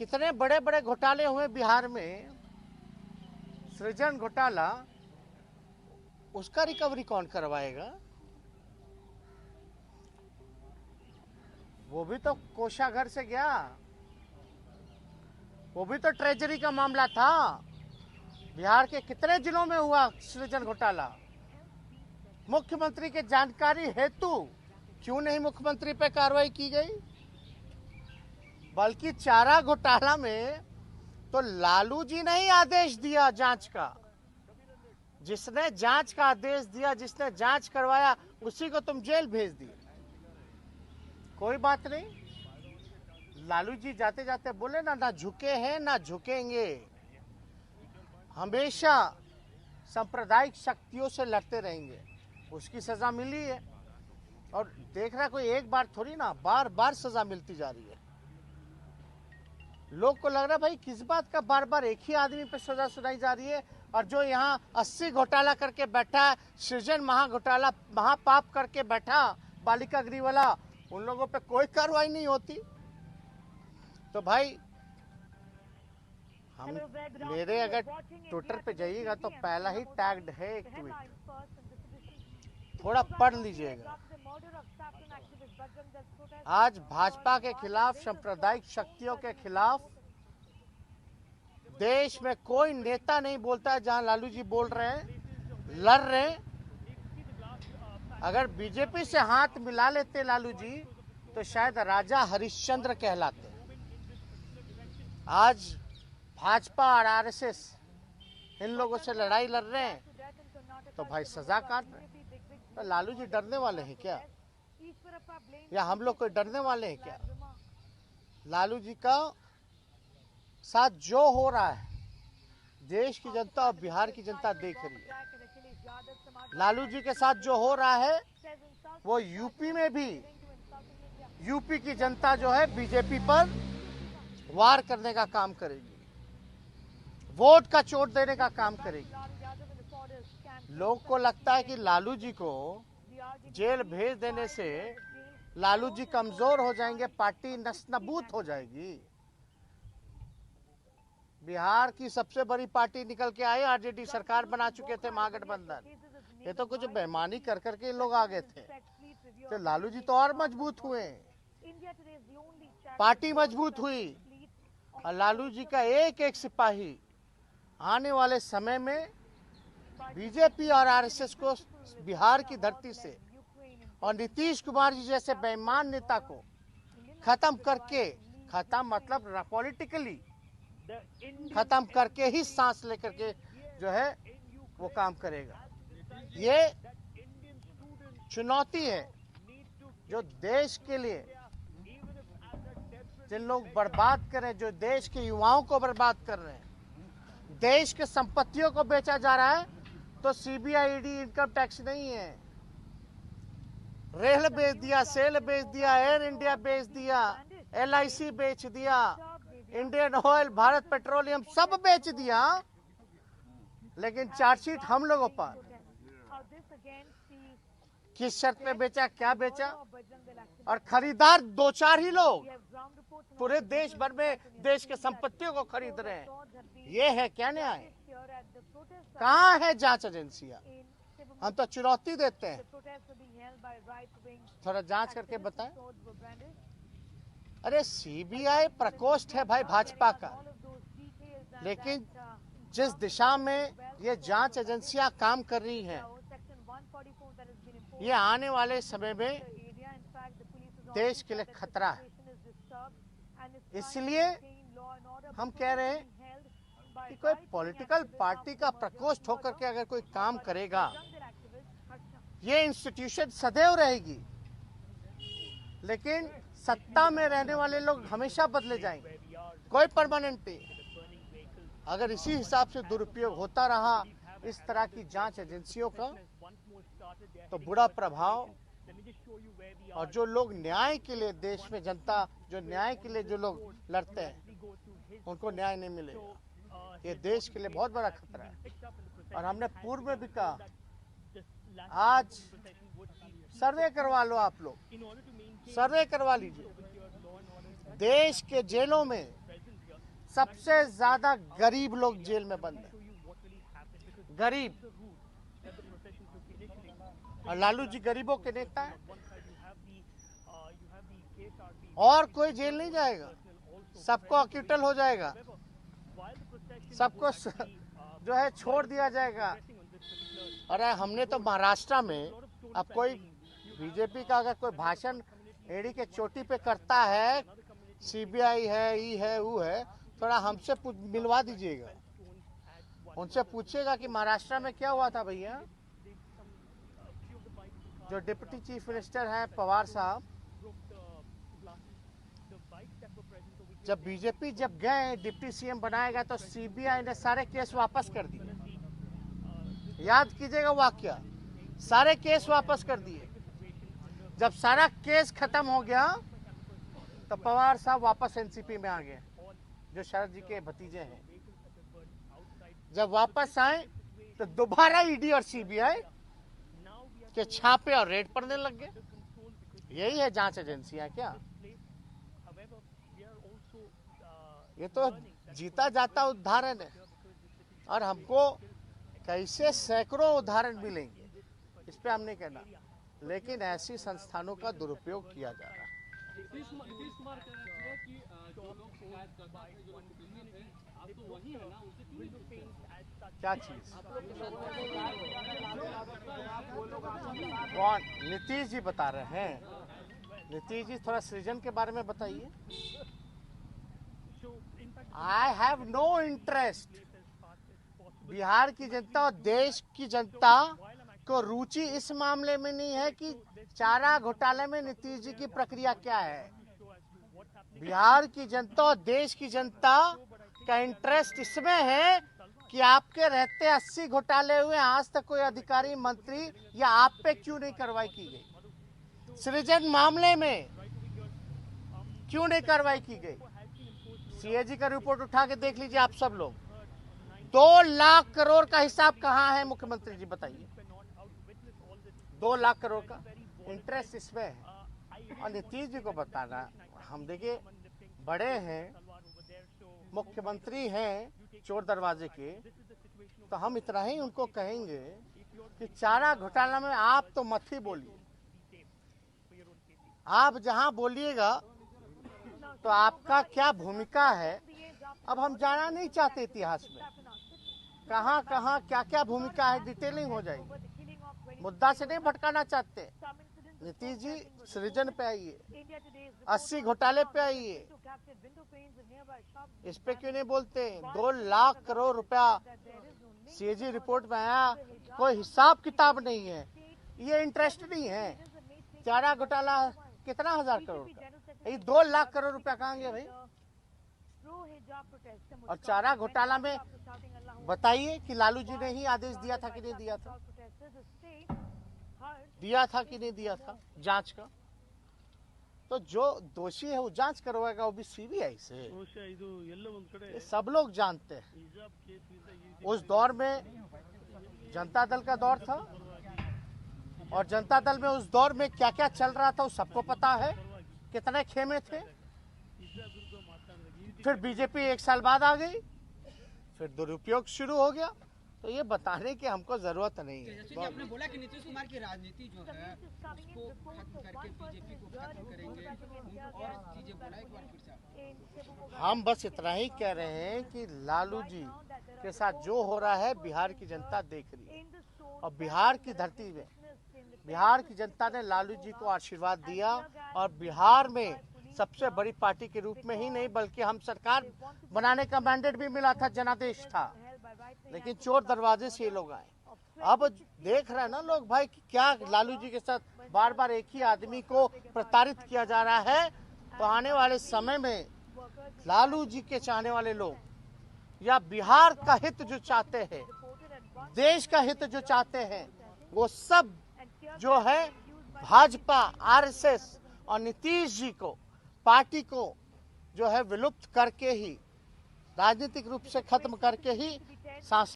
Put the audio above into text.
कितने बड़े बड़े घोटाले हुए बिहार में, सृजन घोटाला, उसका रिकवरी कौन करवाएगा? वो भी तो कोषागार से गया, वो भी तो ट्रेजरी का मामला था। बिहार के कितने जिलों में हुआ सृजन घोटाला? मुख्यमंत्री के जानकारी हेतु क्यों नहीं मुख्यमंत्री पे कार्रवाई की गई? बल्कि चारा घोटाला में तो लालू जी ने ही आदेश दिया जांच का। जिसने जांच का आदेश दिया, जिसने जांच करवाया, उसी को तुम जेल भेज दिए। कोई बात नहीं, लालू जी जाते जाते बोले ना झुके हैं ना झुकेंगे, हमेशा सांप्रदायिक शक्तियों से लड़ते रहेंगे। उसकी सजा मिली है, और देख रहा कोई एक बार थोड़ी ना, बार बार सजा मिलती जा रही है। लोग को लग रहा भाई किस बात का बार बार एक ही आदमी पे सजा सुनाई जा रही है, और जो यहाँ 80 घोटाला करके बैठा है, सृजन महाघोटाला महापाप करके बैठा बालिका गृह वाला, उन लोगों पे कोई कार्रवाई नहीं होती। तो भाई हम मेरे अगर ट्विटर पे जाइएगा तो पहला ही टैग्ड है एक ट्वीट, थोड़ा पढ़ लीजिएगा। आज भाजपा के खिलाफ, सांप्रदायिक शक्तियों के खिलाफ देश में कोई नेता नहीं बोलता है जहां लालू जी बोल रहे हैं, लड़ रहे हैं। अगर बीजेपी से हाथ मिला लेते लालू जी तो शायद राजा हरिश्चंद्र कहलाते। आज भाजपा और आरएसएस इन लोगों से लड़ाई लड़ रहे हैं, तो भाई सजा काट रहे हैं। तो लालू जी डरने वाले हैं क्या, या हम लोग कोई डरने वाले हैं क्या? लालू जी का साथ जो हो रहा है देश की जनता और बिहार की जनता देख रही है। लालू जी के साथ जो हो रहा है वो यूपी में भी, यूपी की जनता जो है बीजेपी पर वार करने का काम करेगी, वोट का चोट देने का काम करेगी। लोग को लगता है कि लालू जी को जेल भेज देने से लालू जी कमजोर हो जाएंगे, पार्टी नस्तानाबूद हो जाएगी। बिहार की सबसे बड़ी पार्टी निकल के आई, आरजेडी सरकार बना चुके थे महागठबंधन। ये तो कुछ बेईमानी कर करके लोग आ गए थे, तो लालू जी तो और मजबूत हुए, पार्टी मजबूत हुई, और लालू जी का एक एक सिपाही आने वाले समय में बीजेपी और आरएसएस को बिहार की धरती से और नीतीश कुमार जी जैसे बेईमान नेता को खत्म करके, खत्म मतलब पॉलिटिकली खत्म करके ही सांस लेकर के जो है वो काम करेगा। ये चुनौती है जो देश के लिए, जिन लोग बर्बाद कर रहे हैं, जो देश के युवाओं को बर्बाद कर रहे हैं, देश के संपत्तियों को बेचा जा रहा है। तो सीबीआई, ईडी, इनकम टैक्स नहीं है, रेल बेच दिया, सेल बेच दिया, एयर इंडिया बेच दिया, एलआईसी बेच दिया, इंडियन ऑयल, भारत पेट्रोलियम सब बेच दिया, लेकिन चार्जशीट हम लोगों पर। किस शर्त पे बेचा, क्या बेचा, और खरीदार दो चार ही लोग पूरे देश भर में देश के संपत्तियों को खरीद रहे हैं। ये है क्या न्याय? कहाँ है जांच एजेंसियां? हम तो चुनौती देते हैं, थोड़ा जांच करके बताएं। अरे सीबीआई प्रकोष्ठ है भाई भाजपा का, लेकिन जिस दिशा में ये जांच एजेंसियां काम कर रही हैं, ये आने वाले समय में देश के लिए खतरा है। इसलिए हम कह रहे हैं कि कोई पॉलिटिकल पार्टी का प्रकोष्ठ होकर के अगर कोई काम करेगा, ये इंस्टीट्यूशन सदैव रहेगी, लेकिन सत्ता में रहने वाले लोग हमेशा बदले जाएंगे, कोई परमानेंट नहीं। अगर इसी हिसाब से दुरुपयोग होता रहा इस तरह की जांच एजेंसियों का, तो बुरा प्रभाव, और जो लोग न्याय के लिए, देश में जनता जो न्याय के लिए जो लोग लड़ते हैं, उनको न्याय नहीं मिलेगा। ये देश के लिए बहुत बड़ा खतरा है। और हमने पूर्व में भी कहा, आज सर्वे करवा लो, आप लोग सर्वे करवा लीजिए, देश के जेलों में सबसे ज्यादा गरीब लोग जेल में बंद हैं, गरीब। और लालू जी गरीबों के नेता हैं। और कोई जेल नहीं जाएगा, सबको अक्यूटल हो जाएगा, सबको जो है छोड़ दिया जाएगा। अरे हमने तो महाराष्ट्र में, अब कोई बीजेपी का अगर कोई भाषण एड़ी के चोटी पे करता है, सीबीआई है, ई है, वो है, थोड़ा हमसे मिलवा दीजिएगा, उनसे पूछिएगा कि महाराष्ट्र में क्या हुआ था भैया। जो डिप्टी चीफ मिनिस्टर हैं पवार साहब, जब बीजेपी जब गए डिप्टी सीएम बनाएगा तो सीबीआई ने सारे केस वापस कर दिए। याद कीजिएगा वाकया, सारे केस वापस कर दिए। जब सारा केस खत्म हो गया तो पवार साहब वापस एनसीपी में आ गए, जो शरद जी के भतीजे हैं। जब वापस आए तो दोबारा ईडी और सीबीआई के छापे और रेड पड़ने लग गए। यही है जांच एजेंसियां क्या? ये तो जीता जाता उदाहरण है, और हमको कैसे सैकड़ों उदाहरण मिलेंगे इस पे हम नहीं कहना, लेकिन ऐसी संस्थानों का दुरुपयोग किया जा रहा है। नीतीश कुमार कह रहे थे कि जो लोग शिकायत करते हैं, जो लोग क्रिमिनल हैं, आप तो वही है ना, उनसे क्यों नहीं पूछते? क्या चीज? कौन? नीतीश जी बता रहे हैं। नीतीश जी थोड़ा सृजन के बारे में बताइए। I have no interest. Bihar की जनता और देश की जनता को रुचि इस मामले में नहीं है कि चारा घोटाले में नीतीश जी की प्रक्रिया क्या है। बिहार की जनता और देश की जनता का इंटरेस्ट इसमें है कि आपके रहते 80 घोटाले हुए, आज तक कोई अधिकारी मंत्री या आप पे क्यों नहीं कार्रवाई की गई? सृजन मामले में क्यों नहीं कार्रवाई की गई? सीएजी का रिपोर्ट उठा के देख लीजिए आप सब लोग। 2 लाख करोड़ का हिसाब कहाँ है मुख्यमंत्री जी बताइए? 2 लाख करोड़ का इंटरेस्ट इसमें है। और नीतीश जी को बताना, हम देखिए बड़े हैं, मुख्यमंत्री हैं चोर दरवाजे के, तो हम इतना ही उनको कहेंगे कि चारा घोटाला में आप तो मत ही बोलिए। आप जहां बोलिएगा तो आपका क्या भूमिका है, अब हम जाना नहीं चाहते इतिहास में कहां कहां क्या क्या भूमिका है, डिटेलिंग हो जाएगी। मुद्दा से नहीं भटकाना चाहते। नीतीश जी सृजन पे आइए, 80 घोटाले पे आइए, इस पे क्यों नहीं बोलते? 2 लाख करोड़ रुपया सीएजी रिपोर्ट में आया, कोई हिसाब किताब नहीं है, ये इंटरेस्ट नहीं है। चारा घोटाला कितना हजार करोड़ का, ये 2 लाख करोड़ रुपया कहाँ गया भाई? और चारा घोटाला में बताइए कि लालू जी ने ही आदेश दिया था कि नहीं दिया था? दिया था कि नहीं दिया था जांच का? तो जो दोषी है वो जांच करवाएगा, वो भी सीबीआई से। ये सब लोग जानते हैं। उस दौर में जनता दल का दौर था, और जनता दल में उस दौर में क्या क्या चल रहा था वो सबको पता है, कितने खेमे थे। फिर बीजेपी 1 साल बाद आ गई, फिर दुरुपयोग शुरू हो गया। तो ये बताने की हमको जरूरत नहीं है। जैसे कि आपने बोला कि नीतीश कुमार की राजनीति जो है उसको खत्म करके बीजेपी को खत्म करेंगे, और चीजें बोला एक बार फिर से। हम बस इतना ही कह रहे हैं कि लालू जी के साथ जो हो रहा है बिहार की जनता देख रही है, और बिहार की धरती में बिहार की जनता ने लालू जी को आशीर्वाद दिया, और बिहार में सबसे बड़ी पार्टी के रूप में ही नहीं बल्कि हम सरकार बनाने का मैंडेट भी मिला था, जनादेश था, लेकिन चोर दरवाजे से ये लोग आए। अब देख रहे हैं ना लोग भाई कि क्या लालू जी के साथ बार बार एक ही आदमी को प्रताड़ित किया जा रहा है। तो आने वाले समय में लालू जी के चाहने वाले लोग या बिहार का हित जो चाहते हैं, देश का हित जो चाहते हैं, वो सब जो है भाजपा, आरएसएस और नीतीश जी को, पार्टी को जो है विलुप्त करके ही, राजनीतिक रूप से खत्म करके ही सांस